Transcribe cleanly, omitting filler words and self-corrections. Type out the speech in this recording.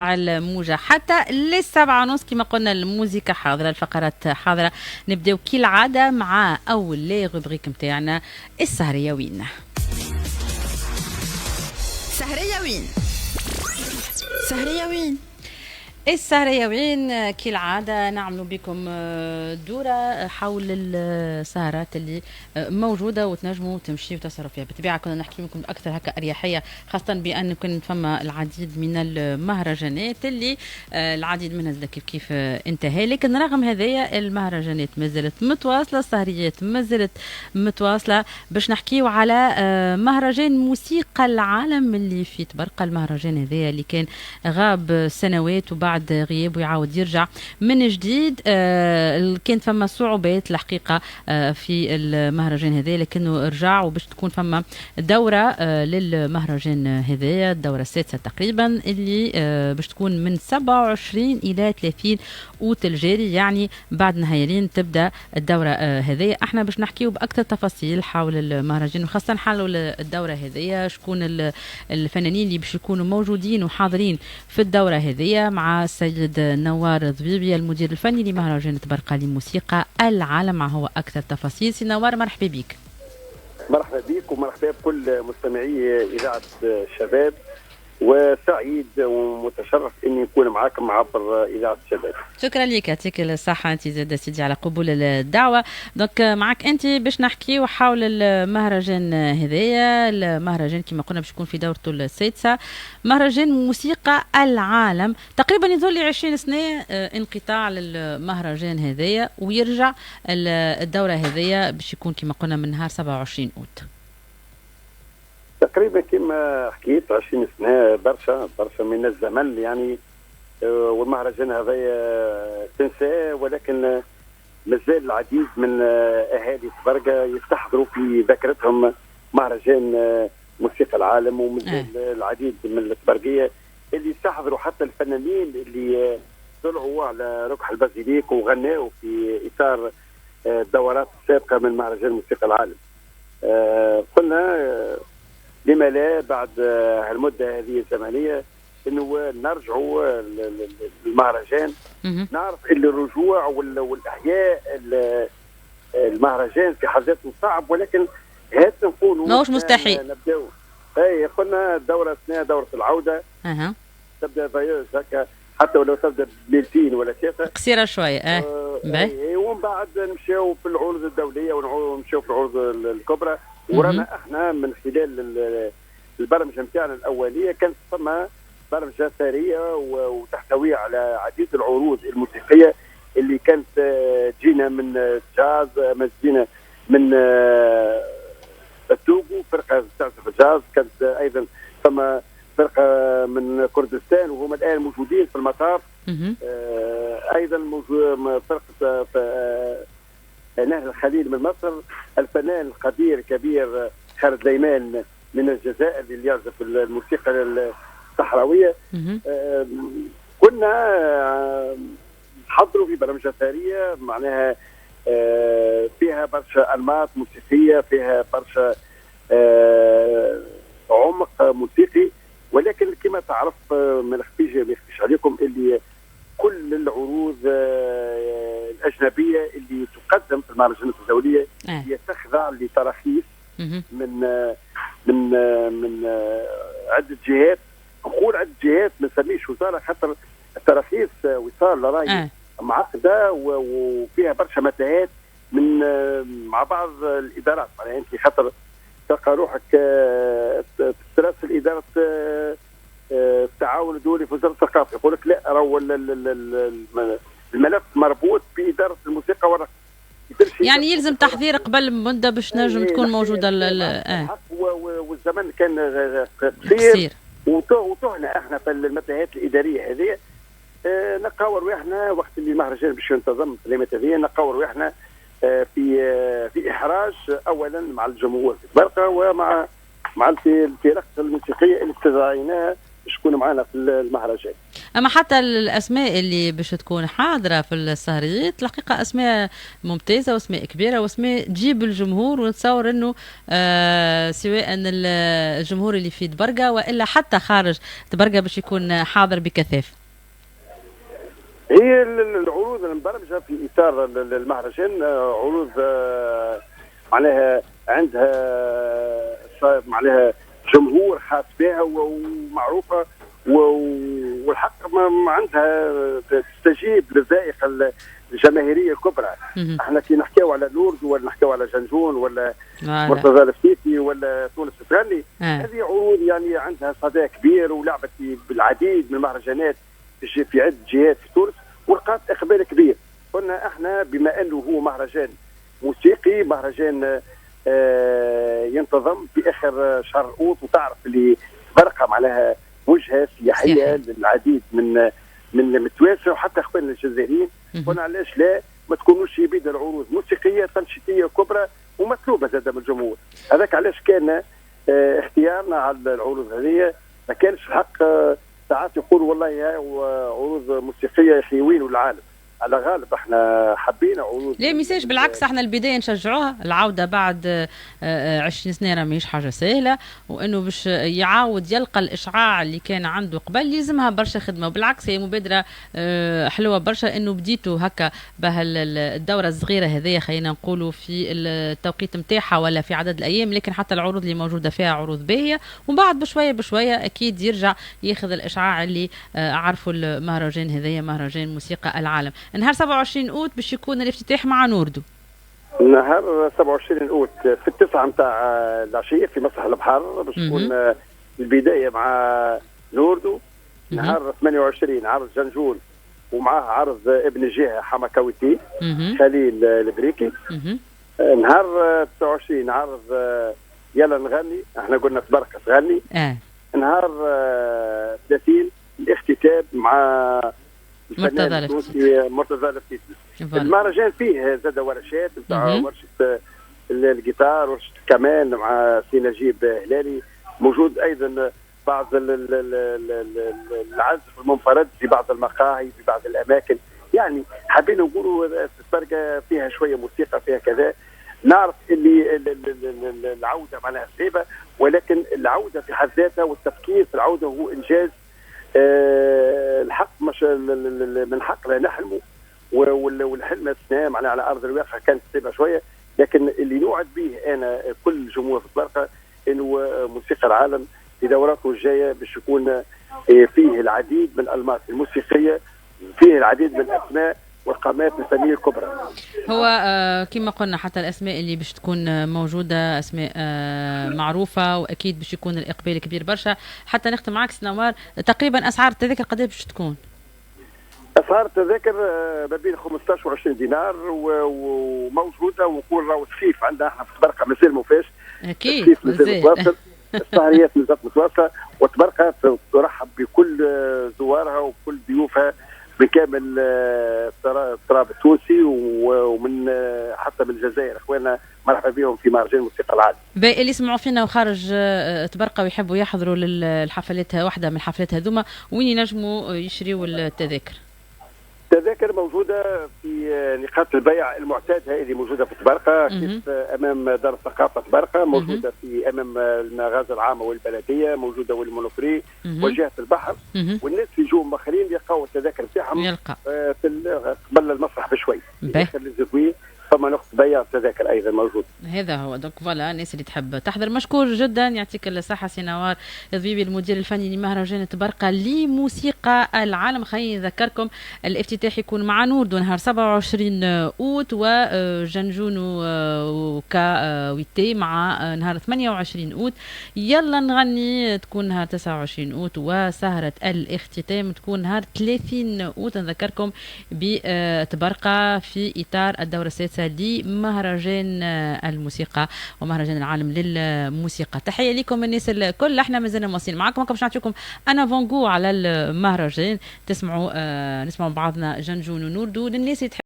الموجة حتى لل7:30 كما قلنا الموسيقى حاضرة، الفقرات حاضرة. نبداو كالعادة مع أول لي روبريك متاعنا السهرية وين. سهرية وين سهرية وين السهرية وين كالعادة نعملوا بكم دورة حول السهرات اللي موجودة وتنجموا تمشي وتصرفوا فيها. بالطبيعة كنا نحكي لكم أكثر هكا أريحية، خاصة بأن كنت فما العديد من المهرجانات اللي العديد منها كيف انتهى، لكن رغم هذايا المهرجانات مازالت متواصلة، السهريات مازالت متواصلة. باش نحكيو على مهرجان موسيقى العالم اللي في تبرقة. المهرجان هذايا اللي كان غاب سنوات وبعد غياب ويعاود يرجع من جديد. كانت فما صعوبات الحقيقة في المهرجان هذا، لكنه رجع وباش تكون فما دورة للمهرجان هذا، الدورة السادسة تقريبا، اللي باش تكون من 27 إلى 30 أوت الجاري، يعني بعد نهارين تبدأ الدورة هذه. احنا باش نحكيو بأكثر تفاصيل حول المهرجان، وخاصة حول الدورة هذه، شكون الفنانين اللي باش يكونوا موجودين وحاضرين في الدورة هذه، مع السيد نوار ضبيبي المدير الفني لمهرجان تبرقة لموسيقى العالم. هو أكثر تفاصيل. سي نوار، مرحبا بك. مرحبا بك ومرحبا بكل مستمعي إذاعة الشباب، وسعيد ومتشرف اني نكون معاكم عبر اذاعه الشباب. شكرا لك، يعطيك الصحه انت زاد سيدي على قبول الدعوه. دونك معك انت باش نحكيو حول المهرجان هذايا. المهرجان كما قلنا باش يكون في دورته السادسه، مهرجان موسيقى العالم. تقريبا يظل لي 20 سنه انقطاع للمهرجان هذايا، ويرجع الدوره هذايا باش يكون كما قلنا من نهار 27 اوت. تقريبا كما حكيت 20 سنه، برشا من الزمن يعني. والمهرجان هذا تنساه، ولكن مازال العديد من اهالي تبرقة يستحضروا في ذاكرتهم مهرجان موسيقى العالم، ومازال العديد من التبرقية اللي يستحضروا حتى الفنانين اللي طلعوا على ركح البازيليك وغناوا في اطار الدورات السابقه من مهرجان موسيقى العالم. قلنا لما لا بعد المدة هذه الزمنية انه نرجعوا للمهرجان. نعرف ان الرجوع والاحياء المهرجان في حد ذاته صعب، ولكن هات نقولوا ماهوش مستحيل. نبداو. اي قلنا الدورة اثناء دورة العودة تبدا فيوز هكا، حتى ولو تبدا بليلتين ولا ثلاثة، قصيرة شوية. ومن بعد نمشيو في العروض الدولية ونمشيو في العروض الكبرى. ورانا احنا من خلال البرمجه نتاعنا الاوليه كانت ثم برمجه ثريه وتحتوي على عديد العروض الموسيقيه اللي كانت تجينا من جاز، تجينا من التوغو، فرقه تعزف الجاز، كانت ايضا ثم فرقه من كردستان وهم الان موجودين في المطار. ايضا فرقه نهر الخليل من مصر، الفنان القدير الكبير خالد ليمان من الجزائر اللي يعزف الموسيقى الصحراويه. كنا نحضروا في برمجه ثريه معناها فيها برشا انماط موسيقيه، فيها برشا عمق موسيقي، ولكن كما تعرف ما نخفيش عليكم اللي كل العروض الأجنبية اللي تقدم في المهرجانات الدولية هي تخضع لتراخيص من عدة جهات. نقول عدة جهات، ما نسميش وزارة، خاطر التراخيص وصال راهي معقدة وفيها برشا متاهات من مع بعض الإدارات. يعني أنت خاطر تلقى روحك تراسل إدارة التعاون الدولي في وزاره الثقافه، يقول لك لا راهو الملف مربوط باداره الموسيقى والرقص، يعني يلزم تحضير قبل مده باش نجم تكون موجوده. والزمن كان قصير وتهنا احنا في المتاهات الاداريه هذه. نقاور رواحنا وقت اللي المهرجان باش ينتظم في الايامات هذه، نقاور رواحنا في احراج اولا مع الجمهور في تبرقة، ومع الفرق الموسيقيه اللي استدعيناها باش تكون معنا في المهرجان. اما حتى الاسماء اللي باش تكون حاضره في السهريات الحقيقه اسماء ممتازه واسماء كبيره واسماء تجيب الجمهور، ونتصور انه سواء الجمهور اللي في دبرقه والا حتى خارج دبرقه باش يكون حاضر بكثافه. هي العروض المبرمجه في اطار المهرجان عروض معناها عندها معناها جمهور خاص بها ومعروفه، والحق ما عندها تستجيب للذائقه الجماهيريه الكبرى. احنا كي نحكيو على لورد ولا نحكيو على جنجون ولا مرتضى الفتيتي ولا تونس تغني، هذه عروض يعني عندها صدى كبير ولعبت بالعديد من المهرجانات في عده جهات في تونس ولقات اقبال كبير. قلنا احنا بما انه هو مهرجان موسيقي، مهرجان ينتظم في اخر شهر اوت، وتعرف اللي برقم عليها وجهه سياحيه للعديد من التوانسه وحتى اخواننا الجزائريين. قلنا علاش لا ما تكونوش يبيد العروض موسيقيه تنشيطيه كبرى ومطلوبه زاد من الجمهور. هذاك علاش كان اختيارنا على العروض هذه. ما كانش الحق ساعات يقولوا والله عروض موسيقيه حيوين العالم، على غالب احنا حبينا عروض. ليه ميساج بالعكس، احنا البدايه نشجعوها، العوده بعد 20 سنه راه ماهيش حاجه سهله، وانه باش يعاود يلقى الاشعاع اللي كان عنده قبل يلزمها برشا خدمه. وبالعكس هي مبادره حلوه برشا انه بديتوا هكا الدوره الصغيره هذه، خلينا نقولوا في التوقيت نتاعها ولا في عدد الايام، لكن حتى العروض اللي موجوده فيها عروض باهيه، ومن بعد بشويه بشويه اكيد يرجع ياخذ الاشعاع اللي عرفوا المهرجان هذايا، مهرجان موسيقى العالم. نهار 27 اوت باش يكون الافتتاح مع نوردو. نهار 27 اوت في 9 نتاع العشيه في مسرح البحر باش تكون البدايه مع نوردو. نهار 28 عرض جنجول ومعاه عرض ابن الجهه حمكاويتي خليل البريكي. نهار 29 عرض يلا نغني، احنا قلنا تبركه تغني. نهار 30 الاختتام مع مرتضى الفتيتي. المهرجان فيه زاد ورشات نتاع ورشه الجيتار، ورشه الكمان مع سي نجيب هلالي، موجود ايضا بعض العزف المنفرد في بعض المقاهي في بعض الاماكن. يعني حابين نقولوا الفرقه فيها شويه موسيقى فيها كذا. نعرف اللي العوده معناها صعيبه، ولكن العوده في حد ذاتها والتفكير في العوده هو انجاز. الحق مش من حقنا نحلموا، والحلم السنة معناها على ارض الواقع كانت صعبه شويه، لكن اللي نوعد به انا كل جمهور في تبرقه انه موسيقى العالم في دوراته الجايه باش يكون فيه العديد من الالماس الموسيقيه، فيه العديد من الاسماء والقامات الفنيه الكبرى. هو كما قلنا حتى الاسماء اللي باش تكون موجوده اسماء معروفه، واكيد باش يكون الاقبال كبير برشا. حتى نختم معك سنوار، تقريبا اسعار التذاكر قداش باش تكون؟ اسعار التذاكر ما بين 15 و 20 دينار وموجوده، ونقول راهو الصيف عندنا احنا في تبرقه مازال ما فاش. اكيد مازال السهريات مازالت متواصله، وتبرقه ترحب بكل زوارها وكل ضيوفها بكامل التراب التونسي، ومن حتى من الجزائر اخواننا مرحبا بهم في مهرجان موسيقى العالم. اللي يسمعوا فينا وخارج تبرقه ويحبوا يحضروا للحفلات، واحده من الحفلات هذوما، وين ينجموا يشريوا التذاكر؟ التذاكر موجوده في نقاط البيع المعتاده اللي موجوده في تبرقه، كيف امام دار الثقافه تبرقه، موجوده في امام المغازه العامه والبلديه، موجوده والمونوفري وجهه البحر. والناس اللي يجوا مؤخرين يلقاو التذاكر تاعهم قبل المسرح بشوي اخر الزكوي، فما نقطه بيع التذاكر ايضا موجود. هذا هو دونك فوالا الناس اللي تحب تحضر مشكور جدا. يعطيك الصحه سي نوار الضبيبي المدير الفني لمهرجان تبرقه لموسيقى العالم. خليني نذكركم الافتتاح يكون مع نوردو نهار 27 اوت، وجنجون وكاويتي مع نهار 28 اوت. يلا نغني تكون نهار 29 اوت، وسهره الاختتام تكون نهار 30 اوت. نذكركم بتبرقه في اطار الدوره السادسه لمهرجان الموسيقى ومهرجان العالم للموسيقى. تحيه لكم الناس الكل، احنا مازلنا مواصلين معكم. باش نعطيكم انا فونغو على المهرجان، تسمعوا نسمعوا بعضنا جنجون ونوردو للناس اللي